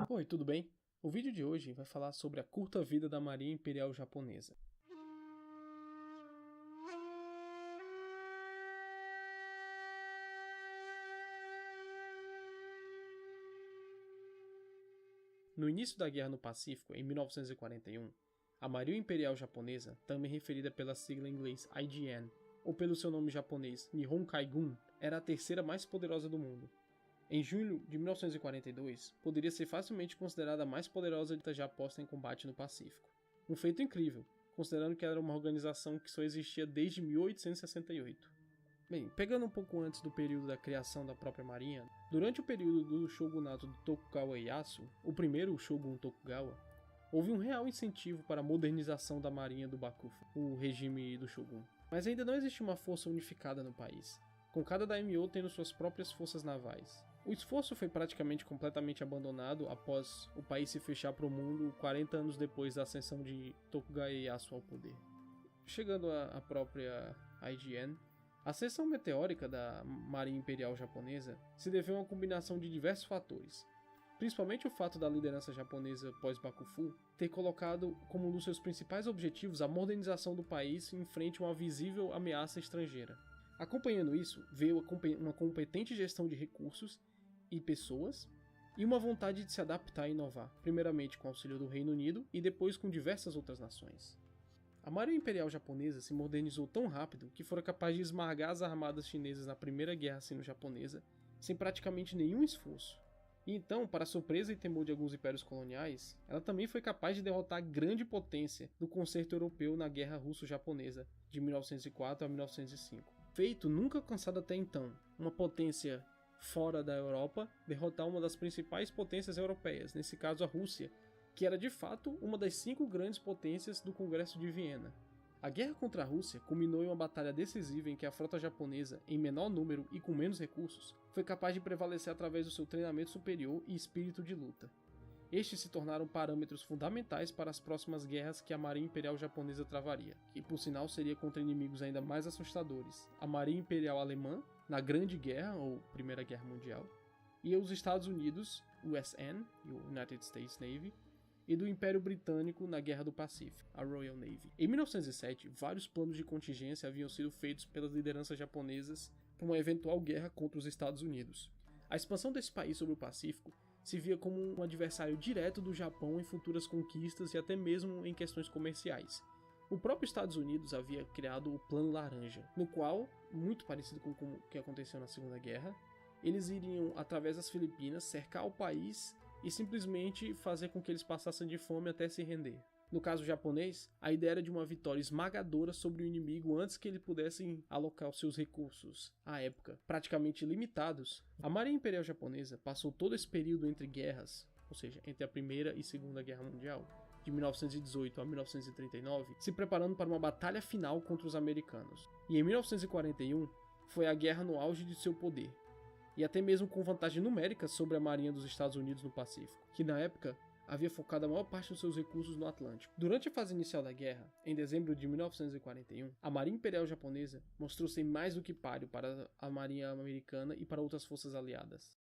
Oi, tudo bem? O vídeo de hoje vai falar sobre a curta vida da Marinha Imperial Japonesa. No início da Guerra no Pacífico, em 1941, a Marinha Imperial Japonesa, também referida pela sigla em inglês IJN, ou pelo seu nome japonês Nihon Kaigun, era a terceira mais poderosa do mundo. Em julho de 1942, poderia ser facilmente considerada a mais poderosa já posta em combate no Pacífico. Um feito incrível, considerando que era uma organização que só existia desde 1868. Bem, pegando um pouco antes do período da criação da própria marinha, durante o período do shogunato do Tokugawa Ieyasu, o primeiro shogun Tokugawa, houve um real incentivo para a modernização da marinha do Bakufu, o regime do shogun. Mas ainda não existia uma força unificada no país, com cada daimyo tendo suas próprias forças navais. O esforço foi praticamente completamente abandonado após o país se fechar para o mundo 40 anos depois da ascensão de Tokugawa Ieyasu ao poder. Chegando à própria IJN, a ascensão meteórica da Marinha Imperial Japonesa se deveu a uma combinação de diversos fatores, principalmente o fato da liderança japonesa pós-Bakufu ter colocado como um dos seus principais objetivos a modernização do país em frente a uma visível ameaça estrangeira. Acompanhando isso, veio uma competente gestão de recursos e pessoas, e uma vontade de se adaptar e inovar, primeiramente com o auxílio do Reino Unido e depois com diversas outras nações. A Marinha Imperial Japonesa se modernizou tão rápido que fora capaz de esmagar as armadas chinesas na Primeira Guerra Sino-Japonesa sem praticamente nenhum esforço. E então, para surpresa e temor de alguns impérios coloniais, ela também foi capaz de derrotar a grande potência do concerto europeu na Guerra Russo-Japonesa de 1904 a 1905. Feito nunca alcançado até então, uma potência fora da Europa derrotar uma das principais potências europeias, nesse caso a Rússia, que era de fato uma das 5 grandes potências do Congresso de Viena. A guerra contra a Rússia culminou em uma batalha decisiva em que a frota japonesa, em menor número e com menos recursos, foi capaz de prevalecer através do seu treinamento superior e espírito de luta. Estes se tornaram parâmetros fundamentais para as próximas guerras que a Marinha Imperial Japonesa travaria, que por sinal seria contra inimigos ainda mais assustadores, a Marinha Imperial Alemã, na Grande Guerra, ou Primeira Guerra Mundial, e os Estados Unidos, USN, o United States Navy, e do Império Britânico na Guerra do Pacífico, a Royal Navy. Em 1907, vários planos de contingência haviam sido feitos pelas lideranças japonesas para uma eventual guerra contra os Estados Unidos. A expansão desse país sobre o Pacífico se via como um adversário direto do Japão em futuras conquistas e até mesmo em questões comerciais. O próprio Estados Unidos havia criado o Plano Laranja, no qual, muito parecido com o que aconteceu na Segunda Guerra, eles iriam, através das Filipinas, cercar o país e simplesmente fazer com que eles passassem de fome até se render. No caso japonês, a ideia era de uma vitória esmagadora sobre o inimigo antes que ele pudesse alocar os seus recursos, à época, praticamente limitados. A Marinha Imperial Japonesa passou todo esse período entre guerras, ou seja, entre a Primeira e Segunda Guerra Mundial, de 1918 a 1939, se preparando para uma batalha final contra os americanos. E em 1941, foi a guerra no auge de seu poder, e até mesmo com vantagem numérica sobre a Marinha dos Estados Unidos no Pacífico, que na época havia focado a maior parte dos seus recursos no Atlântico. Durante a fase inicial da guerra, em dezembro de 1941, a Marinha Imperial Japonesa mostrou ser mais do que páreo para a Marinha Americana e para outras forças aliadas.